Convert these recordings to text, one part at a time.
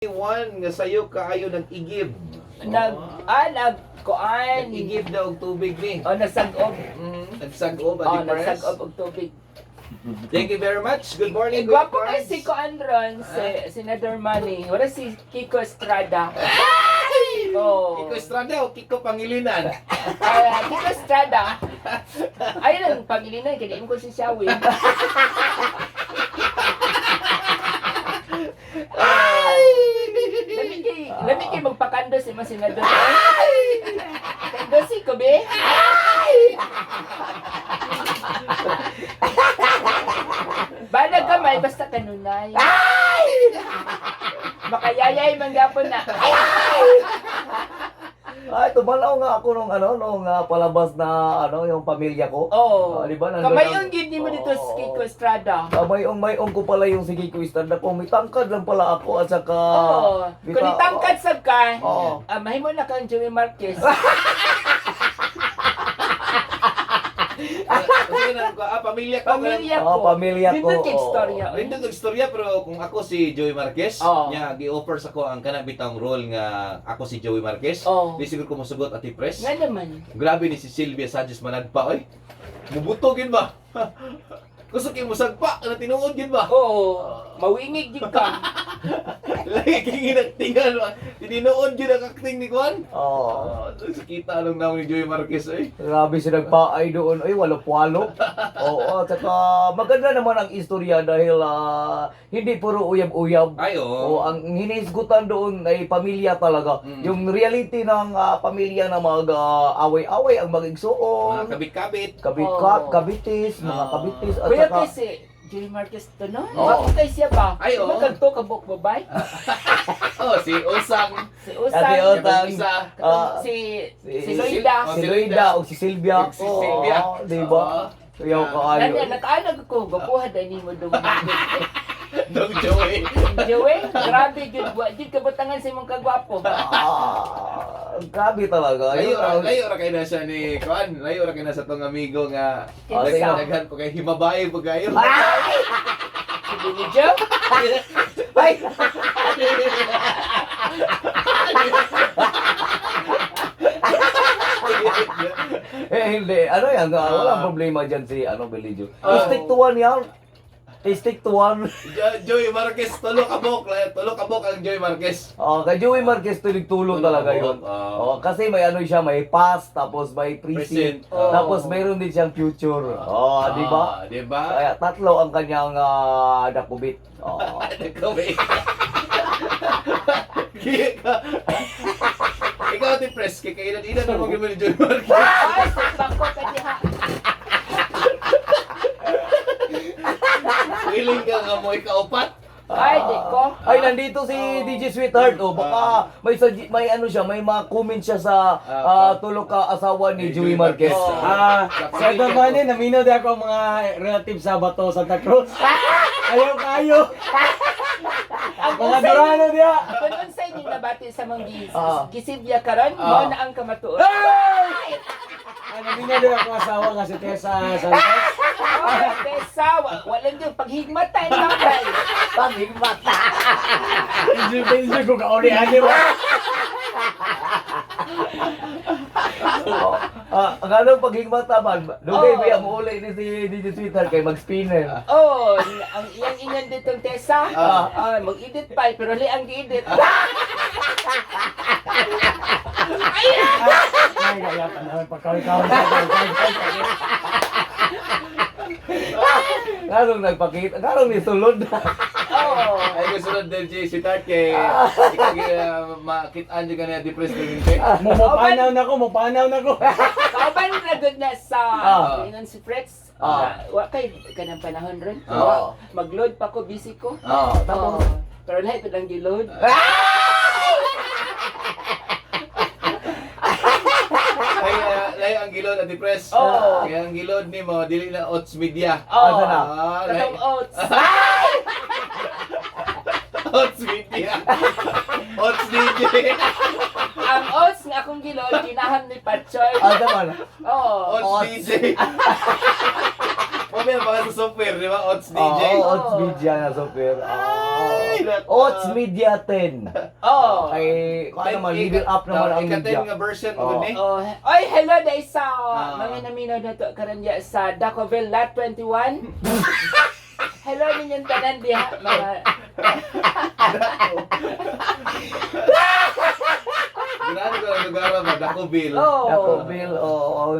One nga sayo kaayo nag-igib. Nagkuan. Nag-igib daw og tubig ni. Nagsag-ob. Nagsag-ob, Nagsag-ob og tubig. Thank you very much. Good morning. Gwapo kay si Kuan ron, si Senator Manny. Wala si Kiko Estrada. Kiko Estrada o Kiko Pangilinan? Kiko Estrada. Ayun ang Pangilinan, kaya ko si Shawi. Lami kay magpakando si mga senador. Kando si Kobe. Balag kamay, basta kanunay. Makayayay man gapon na. Ay, tumalaw nga ako nung palabas na yung pamilya ko. Di ba? Kamayong gid mo dito sa Kiko Estrada. Kamayong ko pala yung si Kiko Estrada. Kung may tangkad lang pala ako at saka... Kung itangkad sa ka, mahimo na kang Joey Marquez. Pamilya ko. Pamilya ko. Dito istorya. Rindot og istorya pero kung ako si Joey Marquez, nya gi-offer sa ko ang kanang bitang role nga ako si Joey Marquez. Di siguro ko mosugot ati press. Nga naman. Grabe ni si Sylvia Sanchez managpa oy. Mubuto gid ba? Kusog kay musagpa na tinuod gid ba? Mawingig gid ka. Lagi kay ginagtingan ba? Tinuod gid ang acting ni Juan. Kita lang naman ni Joey Marquez ay. Grabe siya nagpaay doon. Ay, walo-walo. At saka maganda naman ang istorya dahil hindi puro uyab-uyab. Ang hinisgutan doon ay pamilya talaga. Yung reality ng pamilya na mag-away-away ang mag-igsuon. Mga kabit-kabit. Kabitis, mga kabitis. At Kuya saka... kasi, Joey Marquez to no? Makakay siya ba? Magkanto ka buk babay? Si Usang. Si Usang. Si Loida. Si Loida o si Sylvia. Si Sylvia. Diba? Kaya kaayo. Nakaanag ko, gapuhan dahil mo doon. Dong Joey. Joey, grabe yun. Di ka batangan sa imong kagwapo. Grabe talaga. Layo ra kay na siya ni Kuan. Layo ra kay na sa tong amigo nga daghan po kay himabay po kayo. Si Billy Joe? Ay! Hindi. Ano yan? Walang problema dyan si Belijo. Stick to one yan. Stick to one. Joey Marquez, tulo kabok ang Joey Marquez. Kay Joey Marquez tulig-tulog talaga yun. Kasi may siya, may past, tapos may present, tapos mayroon din siyang future. Di ba? Diba? Kaya tatlo ang kanyang nakubit. Nakubit. Ikaw ti press kay kailan na mo ni Joey Marquez. Ay, bako ka diha. Willing ka nga mo ikaupat? Ay, di ko. Ay, nandito si DJ Sweetheart. Baka may mga comment siya sa tulog ka asawa ni Joey Marquez. Senator Manny, naminaw di ako ang mga relatives sa Bato, Santa Cruz. Ayaw kayo. Mga Durano diya. Kung unsay ning nabati sa mga gisibya karon, mo na ang kamatuod. Naminaw di ako asawa nga si Tessa Santos. Tessa, walang yung paghigmata ni Mangay. Paghigmata. Injil ko kauli-ani mo. Ang anong paghigmata man, dugay ba yung uli ni si DJ Sweetheart kay mag-spinner. Ang iyang ditong Tessa, mag-edit pa, pero li ang gi-edit. Ay, kaya pa naman pagkawin-kawin Karong nagpakita, karong nisulod. Ay gusto din si Sweetheart kay makitaan juga na depressed din kay. Mupanaw na ko. Kauban na good na sa ingon si Fritz. Wa kay kanang panahon ron. Mag-load pa ko, busy ko. Tapos Pero lahat lang gi-load. Layo ang gilod at depressed. Kaya ang gilod ni mo dili na oats media. Katong oats. Oats media. Oats DJ. Ang oats nga akong gilod, ginahan ni Patchoy. naman. Oo. Oats DJ. Grabe ang mga sa software, di ba? Odds DJ. Odds Media na super. Odds Media 10. Ay, kung ano naman, level up naman ang media. Ika-10 nga version mo ni. Oy, hello dahil sa mga naminaw na to karon diya sa Dacoville Lot 21. Hello ninyong tanan diha mga Ginaan ko ang lugar ba Dacoville. Dacoville,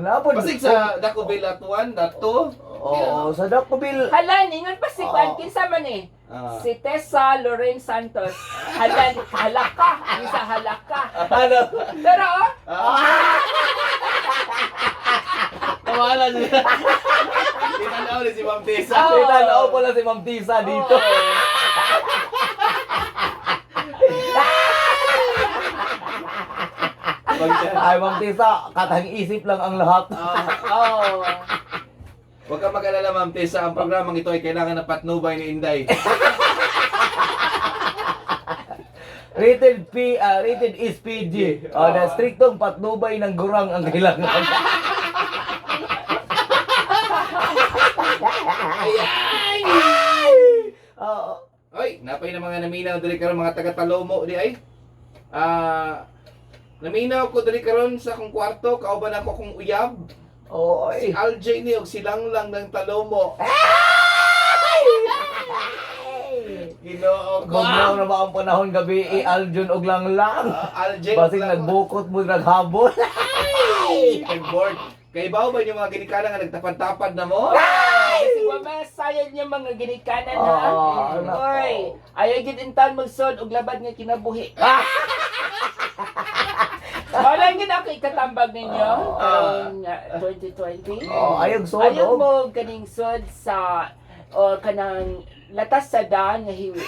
napod. Pasig sa Dacoville at 1, at 2. Sa Dacoville. Hala, ningon pa si Juan kinsa man eh. Si Tessa Loren Santos. Hala, halaka, isa halaka. Ano? Pero Tawala siya. Tinanaw ni si Ma'am Tessa. Tinanaw pala si Ma'am Tisa dito. Ay, Ma'am Tisa, katang isip lang ang lahat. Huwag kang mag-alala, Ma'am Tessa. Ang programang ito ay kailangan ng patnubay ni Inday. Rated is PG. Na striktong patnubay ng gurang ang kailangan. Oy, napay na mga naminaw dali karon mga taga-Talomo di ay. Naminaw ko dali karon sa akong kwarto, kauban ako akong uyab. Si LJ ni og silang lang ng Talomo. Ginoo ko. Bugnaw na ba ang panahon gabi Aljun og lang lang. LJ Basig nagbukot mo naghabol. Board. Kay bawo ba yung mga ginikanan nga nagtapad-tapad na mo? si Mama sayad niya mga ginikanan ha. Oy, ayaw gid intan magsod og labad nga kinabuhi. Wala gid ako ikatambag ninyo ang 2020. Ayog sod. Ayaw mo kaning sod sa kanang latas sa daan nga hiwi.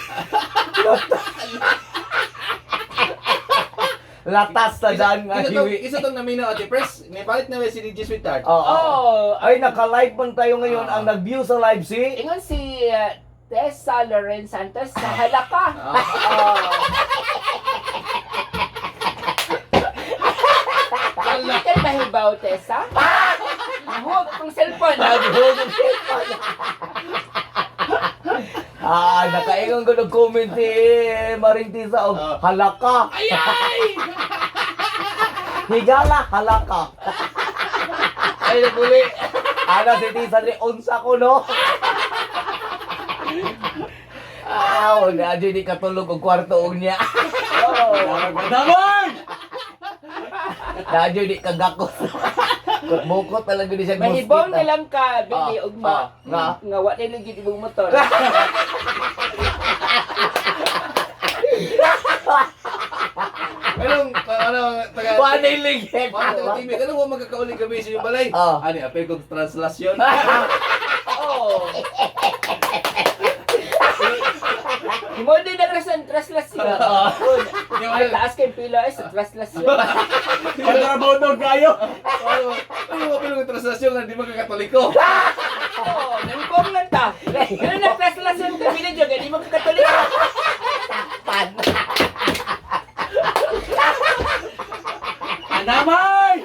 Latas sa daan nga hiwi. Isa tong naminaw Ate Pres, may balit na si DJ Sweetheart. Ay, naka-live man tayo ngayon. Ang nag-view sa live ingon si Tessa Loren Santos sa halaka. Hindi ka mahibaw, Tessa? Nahog ang cellphone. Nag-hold ang cellphone. Nakaingon ko nag-comment si Maring Tisa o halaka. Higala, halaka. Ay, naguli. Si Tisa ni unsa ko, no? Wala di katulog ang kwarto niya. Damon! Nadyo di kagakos. Bukot talaga di siya Mahibaw na lang ka, Billy, ugma. Nga wa na lang gid imong motor. taga... Paano yung ligit? Ano mo magkakauling kami sa yung balay? Ano, apel kong translasyon? Mo din na translasyon. Ay, taas kay pila ay sa translasyon. Trabaho daw kayo. Ano mo apel kong translasyon nga di magkakatoliko? Nangkong lang ta. Ano na translasyon ka video di magkakatoliko. Anamay!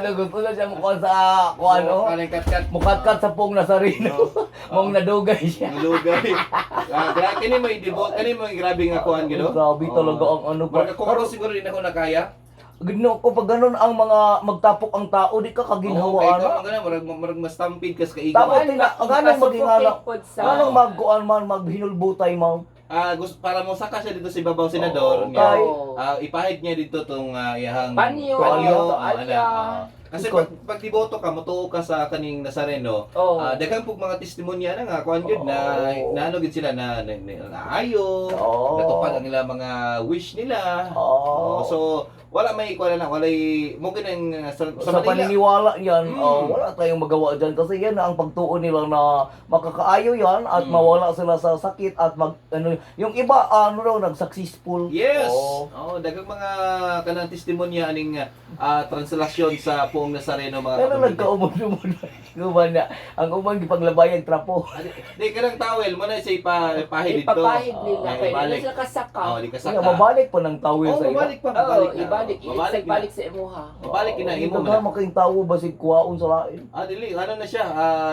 Gusto na siya mukha sa mukhat-kat sa pong Nazareno. Mong nadugay siya. Nadugay. Kani mo i-devote, kani mo grabe nga kuan gino. Grabe talaga ang ano pa. Kung ako siguro din ako nakaya. Gino ko pag ganun ang mga magtapok ang tao di ka kaginhawaan. Marag mastampid kas kaigo. Tapos ganang magingala. Ganang magkuan man maghinulbutay man. Para mo saka siya dito si Babaw Senador, ipahid niya dito tong iyahang panyo, kasi pag diboto ka, mutuo ka sa kaning Nazareno, daghang pug mga testimonya na nga kuan gyud na ano gid sila na naayo, natupad ang ilang mga wish nila. So wala may kuan na walay mo ganang sa paniniwala yan, wala tayong magawa diyan kasi yan ang pagtuon nila na makakaayo yan at mawala sila sa sakit at yung iba nag-successful. Yes. Daghang mga kanang testimonya aning translasyon sa Poong Nazareno mga kapatid. Pero nagkaumod-umod. Kuman na, ang umang gipanglabayang trapo. Di kanang towel mo na siya ipahid dito. Ipapahid nila. Kaya ibalik. hindi sila kasaka. Di Kaya kasaka. mabalik pa ng tawil Oh, sa ila. mabalik pa. Oo, na. ibalik. Mabalik na. Balik sa imuha. Mabalik na imo Ito man. na makaing tawo basig kuwaon sa lain. Dili, ano na siya,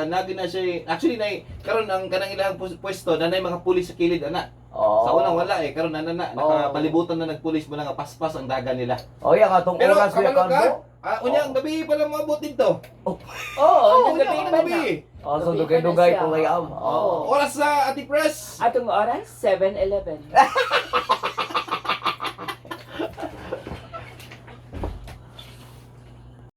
nagi na siya, actually, karon ang kanang ilang pwesto, nanay mga pulis sa kilid, ana. Sa unang wala karon nakapalibutan na nagpulis mo na nga paspas ang daga nila. Yan atong Pero oras Kuya kabalo Cardo. unya ang gabi pa lang maabot dito. Oo, unya gabi ang pa na. gabi. So dugay-dugay po kay am. Oo. Oras sa Ati Press. Atong oras, 7:11.